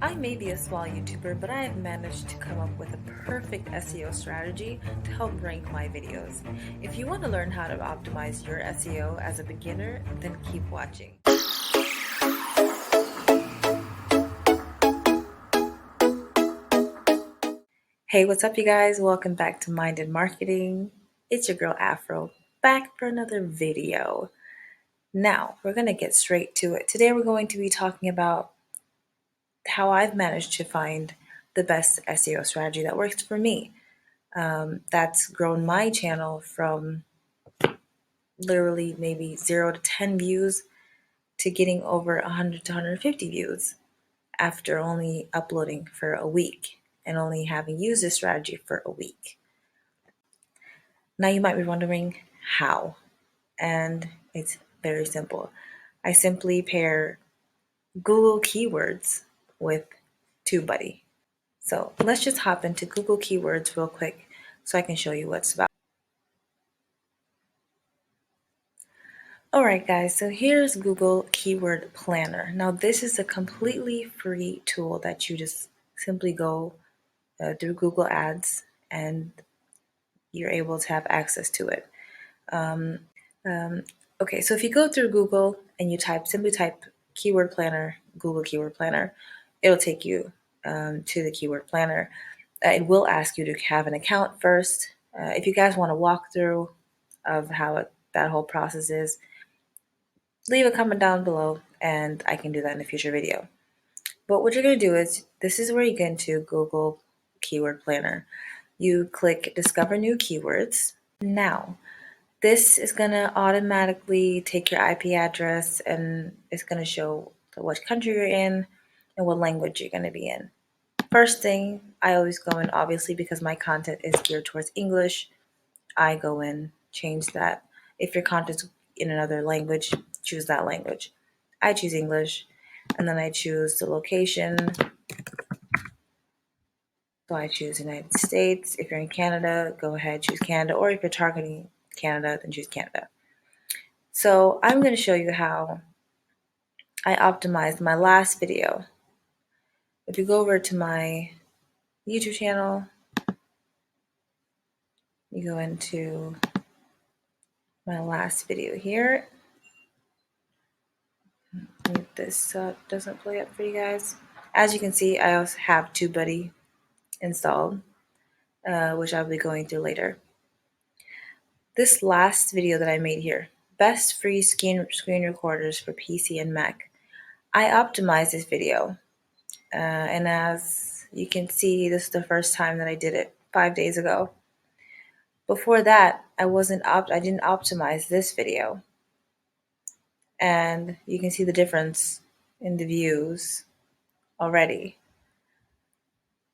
I may be a small YouTuber, but I have managed to come up with a perfect SEO strategy to help rank my videos. If you want to learn how to optimize your SEO as a beginner, then keep watching. Hey, what's up, you guys? Welcome back to Minded Marketing. It's your girl Afro, back for another video. Now, we're going to get straight to it. Today, we're going to be talking about how I've managed to find the best SEO strategy that works for me. That's grown my channel from literally maybe 0 to 10 views to getting over 100 to 150 views after only uploading for a week and only having used this strategy for a week. Now you might be wondering how, and it's very simple. I simply pair Google keywords with TubeBuddy. So let's just hop into Google keywords real quick so I can show you what it's about. Alright guys, so here's Google Keyword Planner. Now this is a completely free tool that you just simply go through Google Ads and you're able to have access to it. Okay, so if you go through Google and you simply type Keyword Planner, Google Keyword Planner, it'll take you to the Keyword Planner. It will ask you to have an account first. If you guys want a walkthrough of how that whole process is, leave a comment down below and I can do that in a future video. But what you're going to do is, this is where you get into Google Keyword Planner. You click Discover New Keywords. Now, this is going to automatically take your IP address and it's going to show what country you're in and what language you're going to be in. First thing, I always go in, obviously, because my content is geared towards English, I go in, change that. If your content's in another language, choose that language. I choose English, and then I choose the location. So I choose United States. If you're in Canada, go ahead, choose Canada. Or if you're targeting Canada, then choose Canada. So I'm going to show you how I optimized my last video. If you go over to my YouTube channel, you go into my last video here. If this doesn't play up for you guys. As you can see, I also have TubeBuddy installed, which I'll be going through later. This last video that I made here, best free screen recorders for PC and Mac. I optimized this video, and as you can see, this is the first time that I did it 5 days ago. Before that, I didn't optimize this video, and you can see the difference in the views already.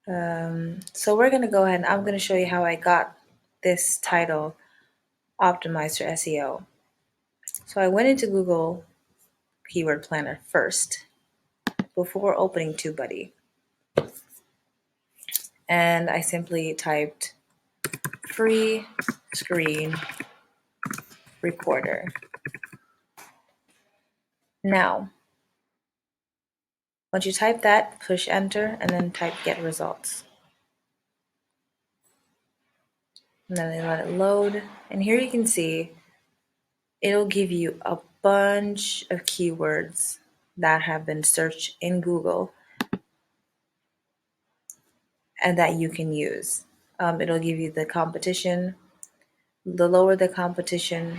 So we're going to go ahead and I'm going to show you how I got this title optimized for SEO. So I went into Google Keyword Planner first before opening TubeBuddy. And I simply typed free screen recorder. Now, once you type that, push enter and then type get results. And then they let it load. And here you can see it'll give you a bunch of keywords that have been searched in Google and that you can use. It'll give you the competition. The lower the competition,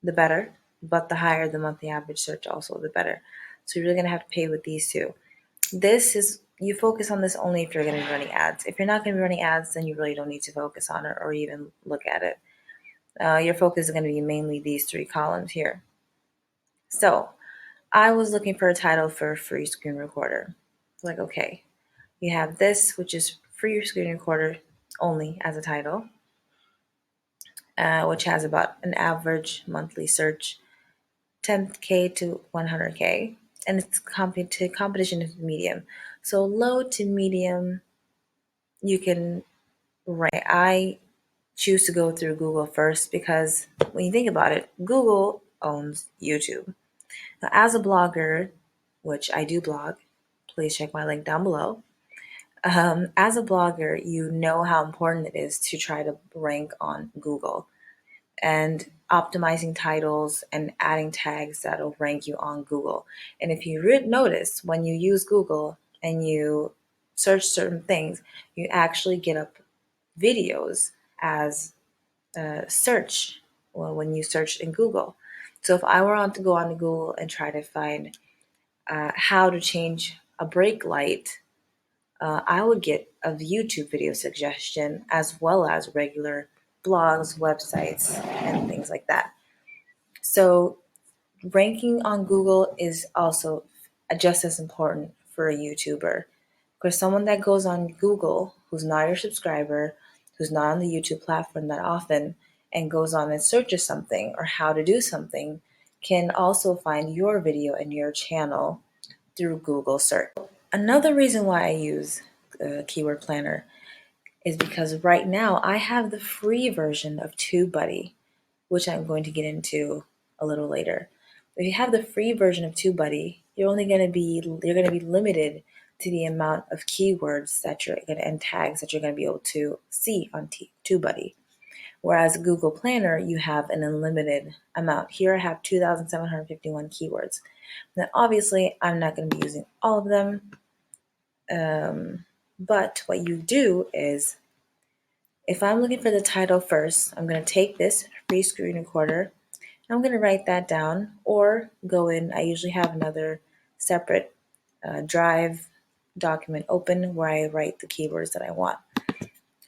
the better, but the higher the monthly average search, also the better. So you're really going to have to pay with these two. You focus on this only if you're going to be running ads. If you're not going to be running ads, then you really don't need to focus on it or even look at it. Your focus is going to be mainly these three columns here. So I was looking for a title for a free screen recorder. Like, okay, you have this, which is free screen recorder only as a title, which has about an average monthly search, 10K to 100K, and it's competition is medium. So low to medium, you can rank. I choose to go through Google first because when you think about it, Google owns YouTube. Now, as a blogger, which I do blog, please check my link down below. As a blogger, you know how important it is to try to rank on Google and optimizing titles and adding tags that'll rank you on Google. And if you notice, when you use Google and you search certain things, you actually get up videos as search, well, when you search in Google. So if I were on to go on to Google and try to find how to change a brake light, I would get a YouTube video suggestion as well as regular blogs, websites, and things like that. So ranking on Google is also just as important for a YouTuber. Because someone that goes on Google who's not your subscriber, who's not on the YouTube platform that often, and goes on and searches something or how to do something, can also find your video and your channel through Google search. Another reason why I use Keyword Planner is because right now I have the free version of TubeBuddy, which I'm going to get into a little later. If you have the free version of TubeBuddy, you're going to be limited to the amount of keywords that you're going to and tags that you're going to be able to see on TubeBuddy. Whereas Google Planner, you have an unlimited amount. Here I have 2,751 keywords. Now, obviously, I'm not going to be using all of them. But what you do is, if I'm looking for the title first, I'm going to take this free screen recorder. I'm going to write that down or go in. I usually have another separate Drive document open where I write the keywords that I want.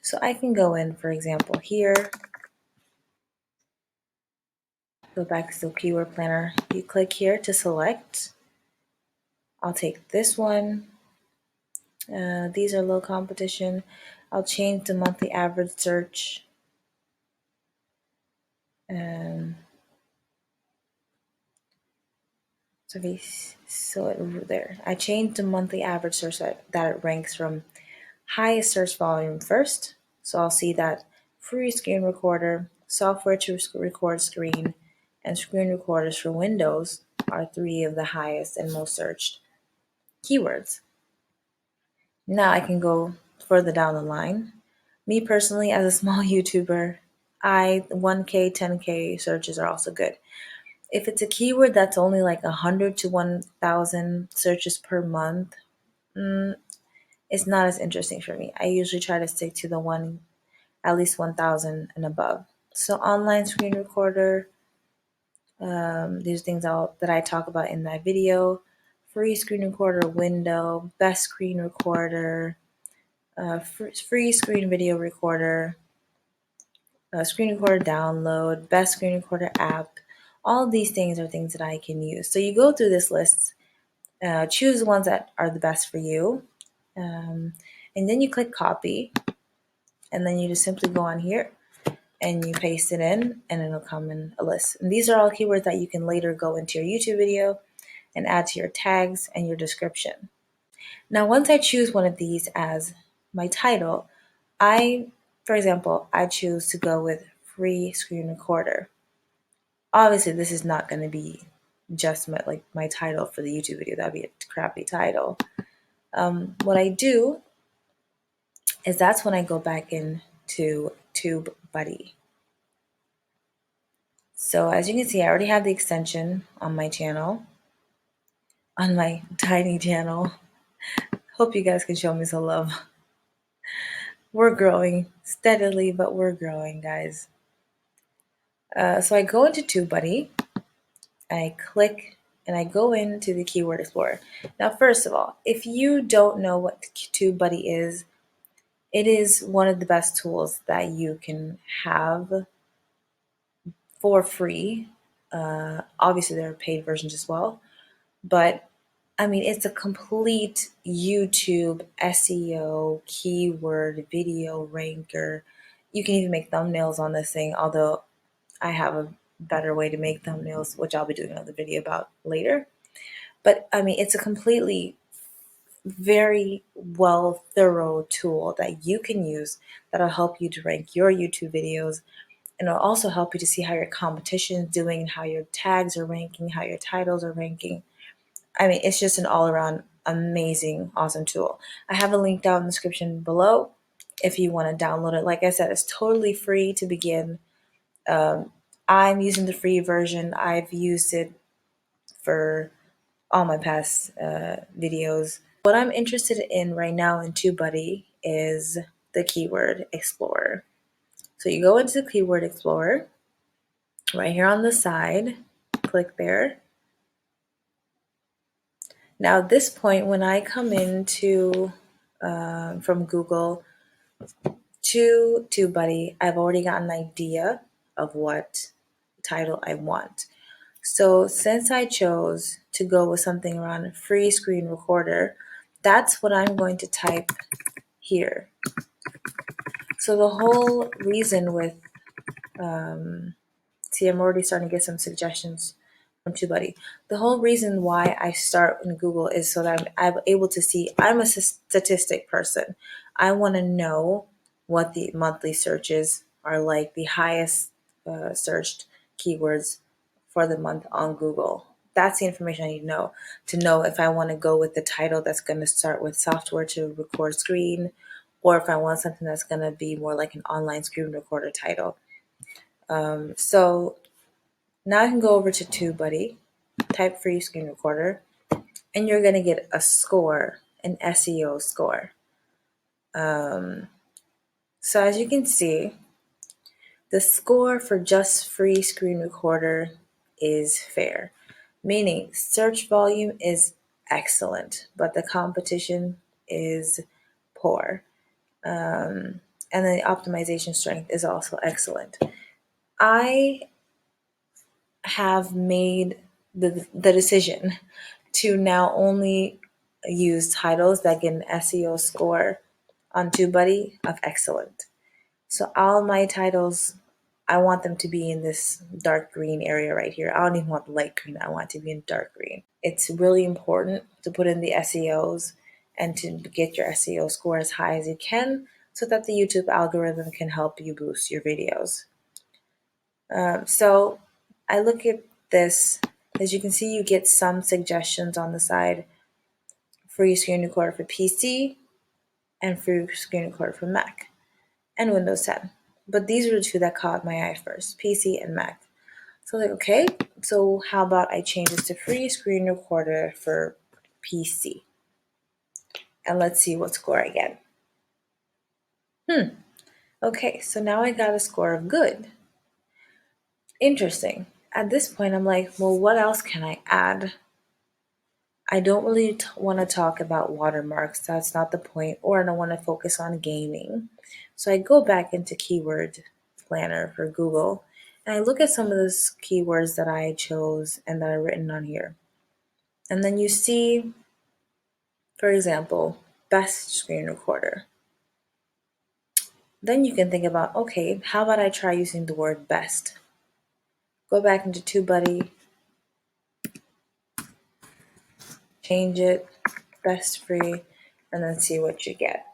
So I can go in, for example, here, go back to the Keyword Planner. You click here to select. I'll take this one. These are low competition. I'll change the monthly average search. There. I changed the monthly average search that it ranks from highest search volume first. So I'll see that free screen recorder, software to record screen, and screen recorders for Windows are three of the highest and most searched keywords. Now I can go further down the line. Me personally, as a small YouTuber, 1K, 10K searches are also good. If it's a keyword that's only like 100 to 1,000 searches per month, it's not as interesting for me. I usually try to stick to the at least 1,000 and above. So online screen recorder, these things that I talk about in that video. Free screen recorder window, best screen recorder, free screen video recorder, screen recorder download, best screen recorder app. All of these things are things that I can use. So you go through this list, choose the ones that are the best for you, and then you click copy, and then you just simply go on here and you paste it in, and it'll come in a list. And these are all keywords that you can later go into your YouTube video and add to your tags and your description. Now, once I choose one of these as my title, for example, I choose to go with free screen recorder. Obviously, this is not going to be just my title for the YouTube video. That'd be a crappy title. What I do is that's when I go back into TubeBuddy. So as you can see, I already have the extension on my channel, on my tiny channel. Hope you guys can show me some love. We're growing steadily, but we're growing, guys. So I go into TubeBuddy, I click, and I go into the Keyword Explorer. Now, first of all, if you don't know what TubeBuddy is, it is one of the best tools that you can have for free. Obviously, there are paid versions as well, but I mean, it's a complete YouTube SEO keyword video ranker. You can even make thumbnails on this thing, although I have a better way to make thumbnails, which I'll be doing another video about later. But I mean, it's a completely very well thorough tool that you can use that'll help you to rank your YouTube videos, and it'll also help you to see how your competition is doing and how your tags are ranking, how your titles are ranking. I mean, it's just an all-around amazing, awesome tool. I have a link down in the description below if you want to download it. Like I said, it's totally free to begin. Um, I'm using the free version. I've used it for all my past videos. What I'm interested in right now in TubeBuddy is the Keyword Explorer. So you go into the Keyword Explorer right here on the side, click there. Now at this point, when I come into from Google to TubeBuddy, I've already got an idea of what title I want. So since I chose to go with something around free screen recorder, that's what I'm going to type here. So the whole reason with, see, I'm already starting to get some suggestions from TubeBuddy. The whole reason why I start in Google is so that I'm able to see, I'm a statistic person. I want to know what the monthly searches are like, the highest searched keywords for the month on Google. That's the information I need to know if I want to go with the title that's going to start with software to record screen, or if I want something that's going to be more like an online screen recorder title. So now I can go over to TubeBuddy, type free screen recorder, and you're going to get a score, an SEO score. So as you can see, the score for just free screen recorder is fair, meaning search volume is excellent, but the competition is poor. And the optimization strength is also excellent. I have made the decision to now only use titles that get an SEO score on TubeBuddy of excellent. So all my titles, I want them to be in this dark green area right here. I don't even want light green. I want it to be in dark green. It's really important to put in the SEOs and to get your SEO score as high as you can so that the YouTube algorithm can help you boost your videos. So I look at this. As you can see, you get some suggestions on the side. Free screen recorder for PC and free screen recorder for Mac and Windows 10. But these are the two that caught my eye first, PC and Mac. So like, okay, so how about I change this to free screen recorder for PC? And let's see what score I get. Okay, so now I got a score of good. Interesting. At this point, I'm like, well, what else can I add? I don't really want to talk about watermarks. That's not the point. Or I don't want to focus on gaming. So I go back into Keyword Planner for Google and I look at some of those keywords that I chose and that are written on here. And then you see, for example, best screen recorder. Then you can think about, okay, how about I try using the word best? Go back into TubeBuddy, change it, best free, and then see what you get.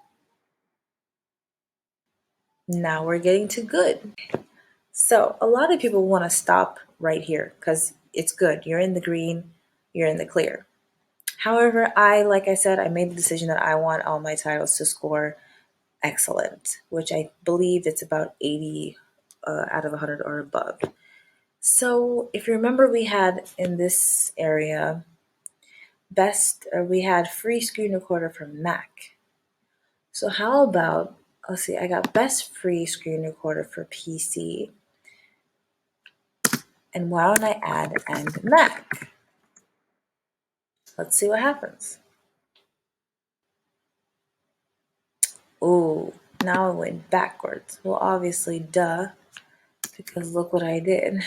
Now we're getting to good. So a lot of people want to stop right here because it's good. You're in the green, you're in the clear. However, like I said, I made the decision that I want all my titles to score excellent, which I believe it's about 80 out of 100 or above. So if you remember, we had in this area we had free screen recorder for Mac. So how about, let's see, I got best free screen recorder for PC. And why don't I add and Mac? Let's see what happens. Oh, now I went backwards. Well, obviously, duh, because look what I did.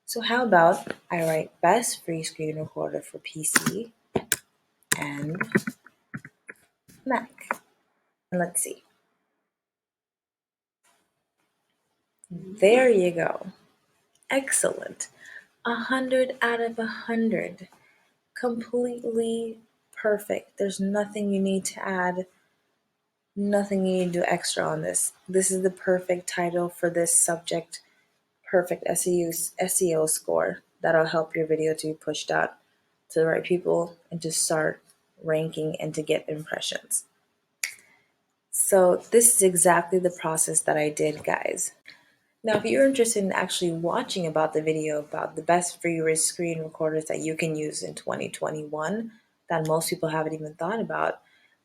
So how about I write best free screen recorder for PC and Mac. And let's see. There you go. Excellent. 100 out of 100. Completely perfect. There's nothing you need to add, nothing you need to do extra on this. This is the perfect title for this subject. Perfect SEO score that'll help your video to be pushed out to the right people and to start ranking and to get impressions. So this is exactly the process that I did, guys. Now, if you're interested in actually watching about the video about the best free screen recorders that you can use in 2021 that most people haven't even thought about,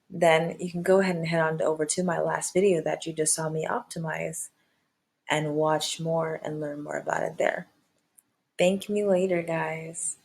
then you can go ahead and head on over to my last video that you just saw me optimize and watch more and learn more about it there. Thank me later, guys.